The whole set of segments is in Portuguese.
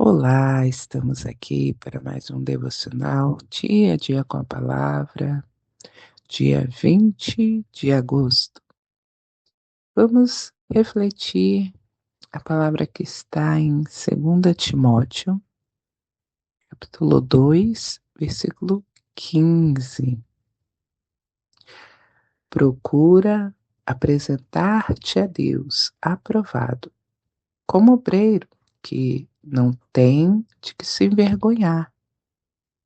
Olá, estamos aqui para mais um devocional, dia a dia com a palavra, dia 20 de agosto. Vamos refletir a palavra que está em 2 Timóteo, capítulo 2, versículo 15. Procura apresentar-te a Deus aprovado, como obreiro que não tem de que se envergonhar,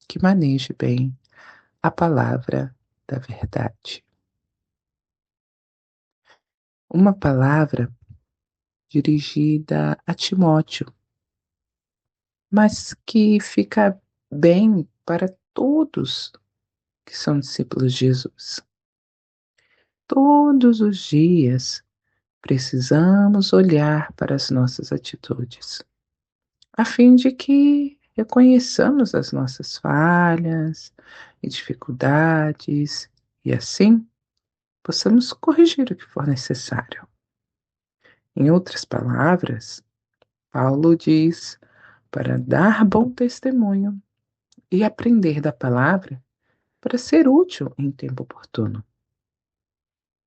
que maneje bem a palavra da verdade. Uma palavra dirigida a Timóteo, mas que fica bem para todos que são discípulos de Jesus. Todos os dias precisamos olhar para as nossas atitudes, a fim de que reconheçamos as nossas falhas e dificuldades e assim possamos corrigir o que for necessário. Em outras palavras, Paulo diz para dar bom testemunho e aprender da palavra para ser útil em tempo oportuno.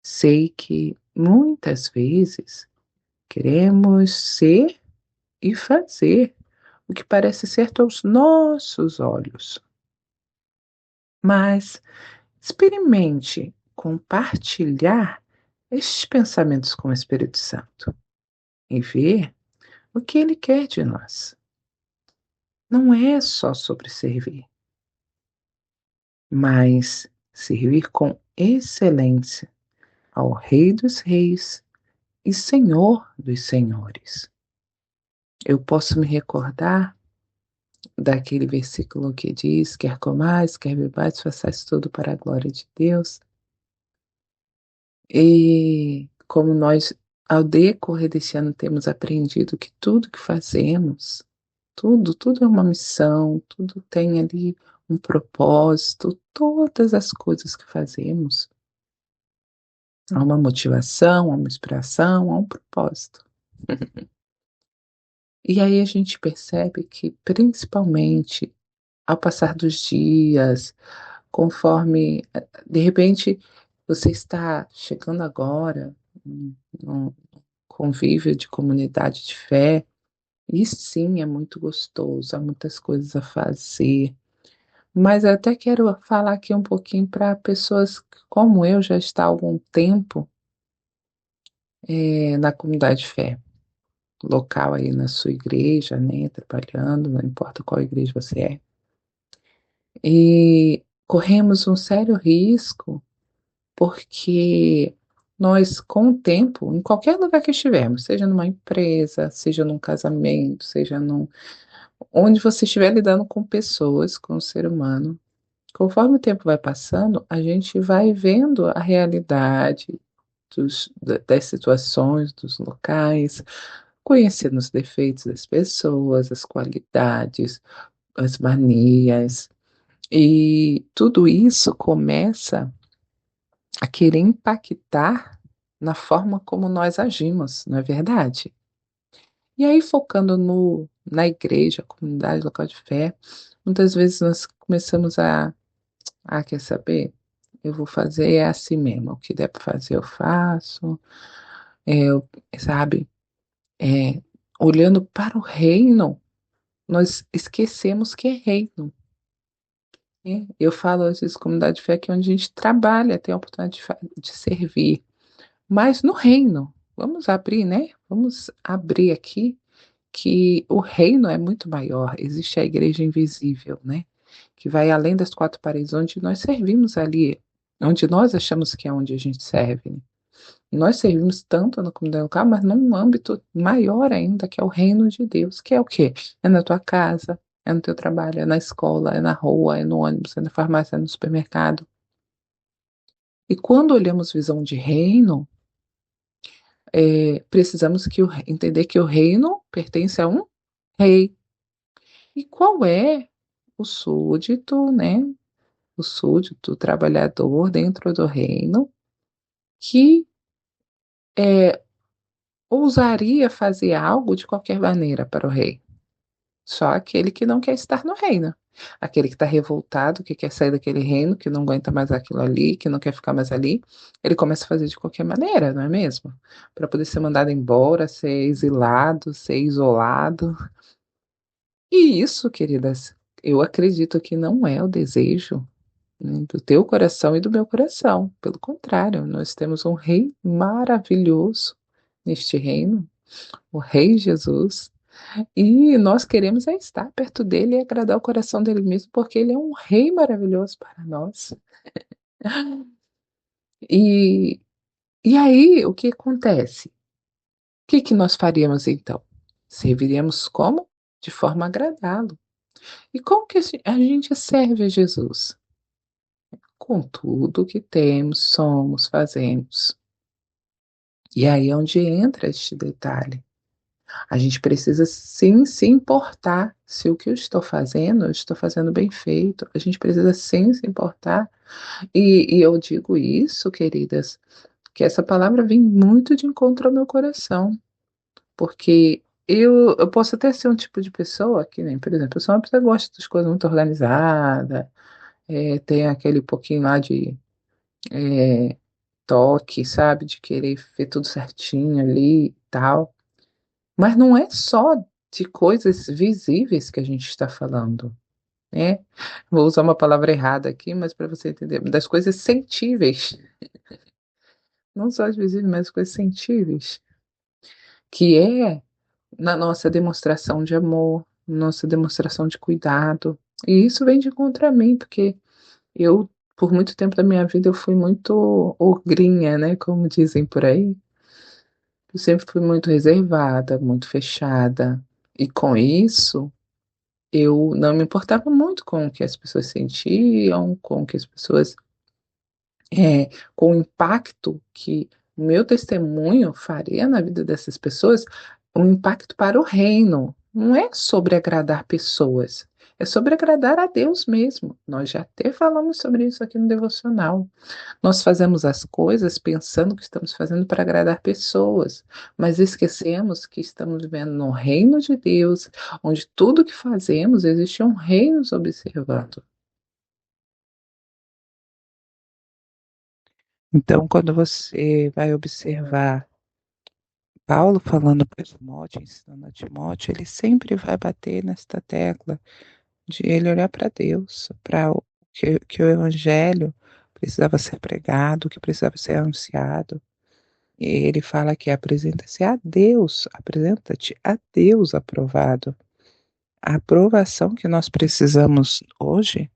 Sei que muitas vezes queremos ser e fazer o que parece certo aos nossos olhos, mas experimente compartilhar estes pensamentos com o Espírito Santo e ver o que ele quer de nós. Não é só sobre servir, mas servir com excelência ao Rei dos Reis e Senhor dos Senhores. Eu posso me recordar daquele versículo que diz: quer comais, quer bebais, façais tudo para a glória de Deus. E como nós, ao decorrer desse ano, temos aprendido que tudo que fazemos, tudo é uma missão, tudo tem ali um propósito, todas as coisas que fazemos. Há uma motivação, há uma inspiração, há um propósito. E aí a gente percebe que, principalmente ao passar dos dias, conforme, de repente, você está chegando agora num convívio de comunidade de fé, e sim, é muito gostoso, há muitas coisas a fazer. Mas eu até quero falar aqui um pouquinho para pessoas que, como eu, já está há algum tempo na comunidade de fé local aí na sua igreja, né, trabalhando, não importa qual igreja você é. E corremos um sério risco, porque nós, com o tempo, em qualquer lugar que estivermos, seja numa empresa, seja num casamento, onde você estiver lidando com pessoas, com o ser humano, conforme o tempo vai passando, a gente vai vendo a realidade das situações, dos locais, conhecendo os defeitos das pessoas, as qualidades, as manias, e tudo isso começa a querer impactar na forma como nós agimos, não é verdade? E aí, focando na igreja, comunidade, local de fé, muitas vezes nós começamos quer saber? Eu vou fazer assim mesmo, o que der para fazer eu faço, eu, sabe? É, olhando para o reino, nós esquecemos que é reino. Né? Eu falo às vezes comunidade de fé que é onde a gente trabalha, tem a oportunidade de servir. Mas no reino, vamos abrir, né? Vamos abrir aqui que o reino é muito maior. Existe a igreja invisível, né? Que vai além das quatro paredes, onde nós servimos ali, onde nós achamos que é onde a gente serve. Né? Nós servimos tanto na comunidade local, mas num âmbito maior ainda, que é o reino de Deus, que é o quê? É na tua casa, é no teu trabalho, é na escola, é na rua, é no ônibus, é na farmácia, é no supermercado. E quando olhamos visão de reino, precisamos entender que o reino pertence a um rei. E qual é o súdito, né? O súdito, o trabalhador dentro do reino, que ousaria fazer algo de qualquer maneira para o rei. Só aquele que não quer estar no reino. Aquele que está revoltado, que quer sair daquele reino, que não aguenta mais aquilo ali, que não quer ficar mais ali, ele começa a fazer de qualquer maneira, não é mesmo? Para poder ser mandado embora, ser exilado, ser isolado. E isso, queridas, eu acredito que não é o desejo, né, do teu coração e do meu coração. Pelo contrário, nós temos um rei maravilhoso neste reino, o Rei Jesus. E nós queremos é estar perto dele e agradar o coração dele mesmo, porque ele é um rei maravilhoso para nós. E, e aí, o que acontece? O que que nós faríamos então? Serviríamos como? De forma a agradá-lo. E como que a gente serve a Jesus? Com tudo que temos, somos, fazemos. E aí é onde entra este detalhe. A gente precisa sim se importar se o que eu estou fazendo bem feito. A gente precisa sim se importar. E eu digo isso, queridas, que essa palavra vem muito de encontro ao meu coração, porque eu posso até ser um tipo de pessoa que, nem, por exemplo, eu sou uma pessoa que gosta das coisas muito organizadas, tem aquele pouquinho lá de é, toque, sabe, de querer ver tudo certinho ali e tal. Mas não é só de coisas visíveis que a gente está falando, né? Vou usar uma palavra errada aqui, mas para você entender, das coisas sentíveis, não só as visíveis, mas as coisas sentíveis, que é na nossa demonstração de amor, nossa demonstração de cuidado. E isso vem de contra mim, porque eu, por muito tempo da minha vida, eu fui muito ogrinha, né? Como dizem por aí. Eu sempre fui muito reservada, muito fechada. E com isso, eu não me importava muito com o que as pessoas sentiam, com o que as pessoas, com o impacto que o meu testemunho faria na vida dessas pessoas, um impacto para o reino. Não é sobre agradar pessoas, é sobre agradar a Deus mesmo. Nós já até falamos sobre isso aqui no devocional. Nós fazemos as coisas pensando que estamos fazendo para agradar pessoas, mas esquecemos que estamos vivendo no reino de Deus, onde tudo que fazemos existe um rei nos observando. Então, quando você vai observar Paulo falando para Timóteo, ensinando a Timóteo, ele sempre vai bater nesta tecla de ele olhar para Deus, para o que o evangelho precisava ser pregado, que precisava ser anunciado. E ele fala que apresenta-se a Deus, apresenta-te a Deus aprovado. A aprovação que nós precisamos hoje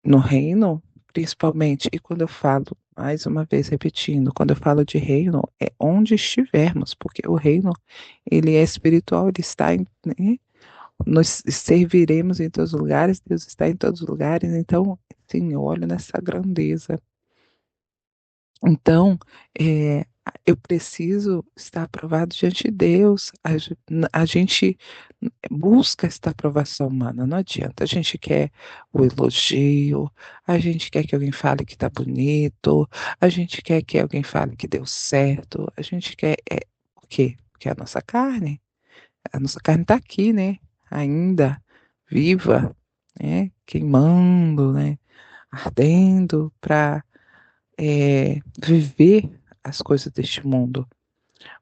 no reino, principalmente, e quando eu falo, mais uma vez repetindo, quando eu falo de reino, é onde estivermos, porque o reino, ele é espiritual, ele está em, né? Nós serviremos em todos os lugares, Deus está em todos os lugares, então, sim, eu olho nessa grandeza. Então, eu preciso estar aprovado diante de Deus. A gente busca esta aprovação humana, não adianta. A gente quer o elogio, a gente quer que alguém fale que está bonito, a gente quer que alguém fale que deu certo, a gente quer. O quê? Porque a nossa carne está aqui, né? Ainda viva, né? Queimando, né? Ardendo para viver as coisas deste mundo,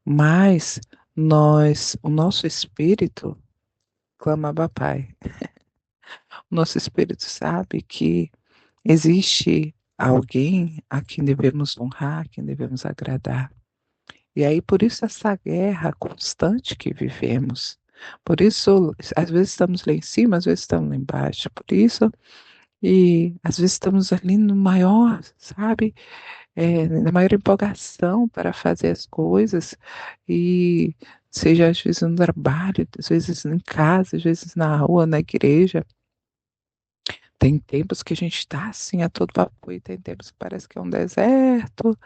mas o nosso espírito clama Abba Pai. O nosso espírito sabe que existe alguém a quem devemos honrar, a quem devemos agradar. E aí, por isso, essa guerra constante que vivemos. Por isso, às vezes estamos lá em cima, às vezes estamos lá embaixo. Por isso, e às vezes estamos ali no maior, sabe? Na maior empolgação para fazer as coisas, e seja às vezes no trabalho, às vezes em casa, às vezes na rua, na igreja. Tem tempos que a gente está assim a todo vapor, e tem tempos que parece que é um deserto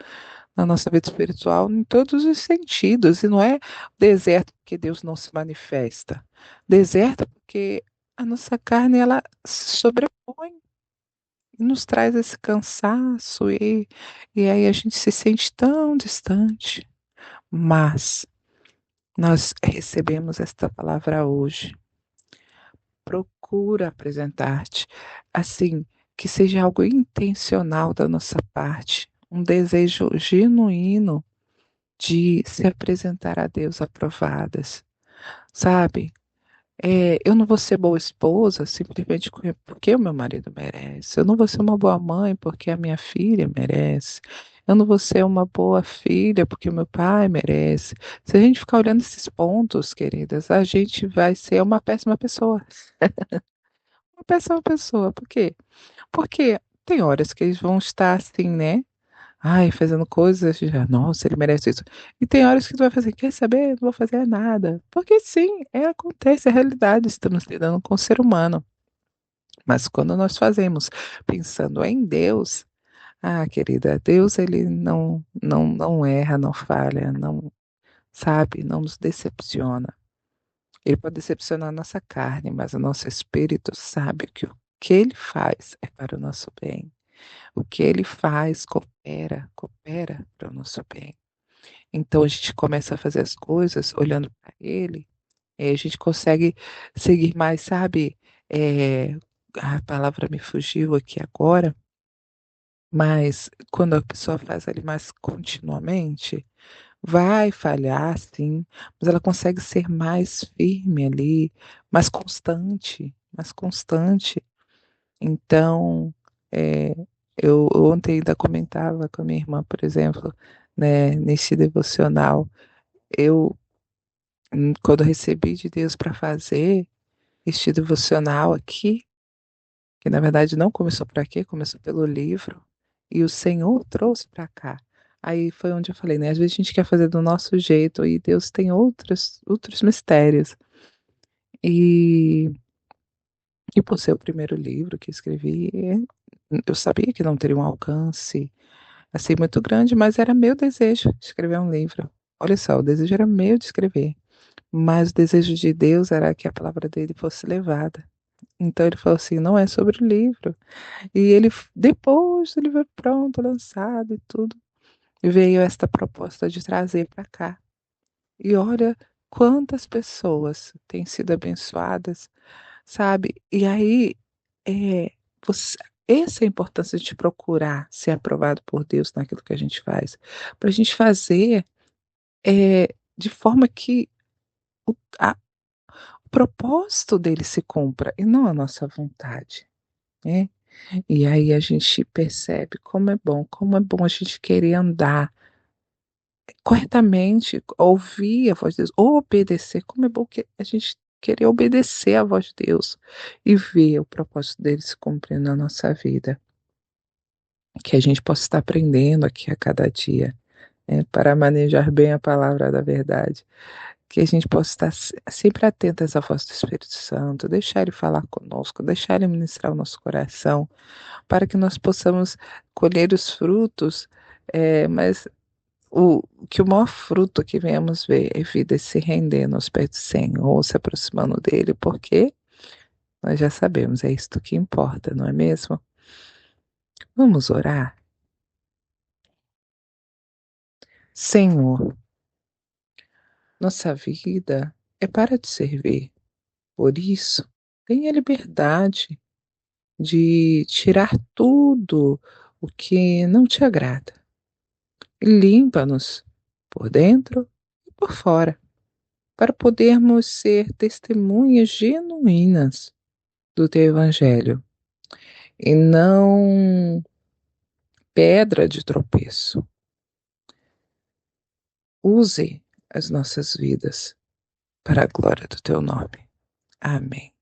na nossa vida espiritual, em todos os sentidos. E não é deserto porque Deus não se manifesta, deserto porque a nossa carne ela se sobrepõe e nos traz esse cansaço, e aí a gente se sente tão distante. Mas nós recebemos esta palavra hoje. procura apresentar-te, assim, que seja algo intencional da nossa parte, um desejo genuíno de se apresentar a Deus aprovadas, sabe? Eu não vou ser boa esposa simplesmente porque o meu marido merece. Eu não vou ser uma boa mãe porque a minha filha merece. Eu não vou ser uma boa filha porque o meu pai merece. Se a gente ficar olhando esses pontos, queridas, a gente vai ser uma péssima pessoa. Uma péssima pessoa. Por quê? Porque tem horas que eles vão estar assim, né? Ai, fazendo coisas, já, nossa, ele merece isso. E tem horas que tu vai fazer, quer saber? Não vou fazer nada. Porque sim, acontece, é a realidade, estamos lidando com o ser humano. Mas quando nós fazemos pensando em Deus, querida, Deus ele não erra, não falha, não, sabe, não nos decepciona. Ele pode decepcionar a nossa carne, mas o nosso espírito sabe que o que ele faz é para o nosso bem. O que ele faz coopera para o nosso bem. Então a gente começa a fazer as coisas olhando para ele, e a gente consegue seguir mais, sabe? É, a palavra me fugiu aqui agora, mas quando a pessoa faz ali mais continuamente, vai falhar, sim, mas ela consegue ser mais firme ali, mais constante, mais constante. Então, é, eu ontem ainda comentava com a minha irmã, por exemplo, né, nesse devocional, eu, quando recebi de Deus para fazer este devocional aqui, que na verdade não começou por aqui, começou pelo livro, e o Senhor trouxe para cá. Aí foi onde eu falei, né? Às vezes a gente quer fazer do nosso jeito e Deus tem outros mistérios. E, e por ser o primeiro livro que escrevi, eu sabia que não teria um alcance assim muito grande, mas era meu desejo escrever um livro. Olha só, o desejo era meu de escrever, mas o desejo de Deus era que a palavra dele fosse levada. Então ele falou assim, não é sobre o livro. E ele, depois do livro pronto, lançado e tudo, veio esta proposta de trazer para cá. E olha quantas pessoas têm sido abençoadas, sabe? E aí, é, você, essa é a importância de procurar ser aprovado por Deus naquilo que a gente faz. Para a gente fazer de forma que o propósito dele se cumpra e não a nossa vontade, né? E aí a gente percebe como é bom a gente querer andar corretamente, ouvir a voz de Deus, obedecer. Como é bom que a gente querer obedecer a voz de Deus e ver o propósito dele se cumprindo na nossa vida. Que a gente possa estar aprendendo aqui a cada dia, né, para manejar bem a palavra da verdade. Que a gente possa estar sempre atentas à voz do Espírito Santo, deixar ele falar conosco, deixar ele ministrar o nosso coração, para que nós possamos colher os frutos, mas que o maior fruto que venhamos ver é vida se rendendo aos pés do Senhor, se aproximando dele, porque nós já sabemos, é isto que importa, não é mesmo? Vamos orar? Senhor, nossa vida é para te servir. Por isso, tenha liberdade de tirar tudo o que não te agrada e limpa-nos por dentro e por fora, para podermos ser testemunhas genuínas do teu evangelho e não pedra de tropeço. Use as nossas vidas para a glória do teu nome. Amém.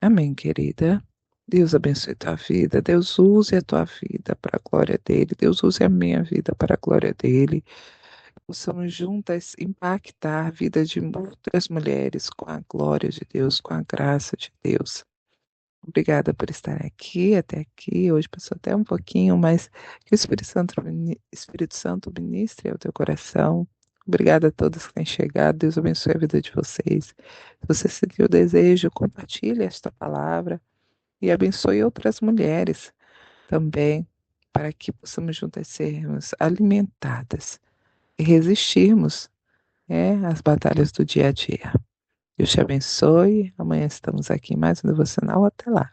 Amém, querida. Deus abençoe tua vida. Deus use a tua vida para a glória dele. Deus use a minha vida para a glória dele. Possamos juntas impactar a vida de outras mulheres com a glória de Deus, com a graça de Deus. Obrigada por estar aqui, até aqui. Hoje passou até um pouquinho, mas que o Espírito Santo ministre ao teu coração. Obrigada a todos que têm chegado. Deus abençoe a vida de vocês. Se você sentiu o desejo, compartilhe esta palavra e abençoe outras mulheres também, para que possamos juntas sermos alimentadas e resistirmos, às batalhas do dia a dia. Deus te abençoe. Amanhã estamos aqui em mais um devocional. Até lá.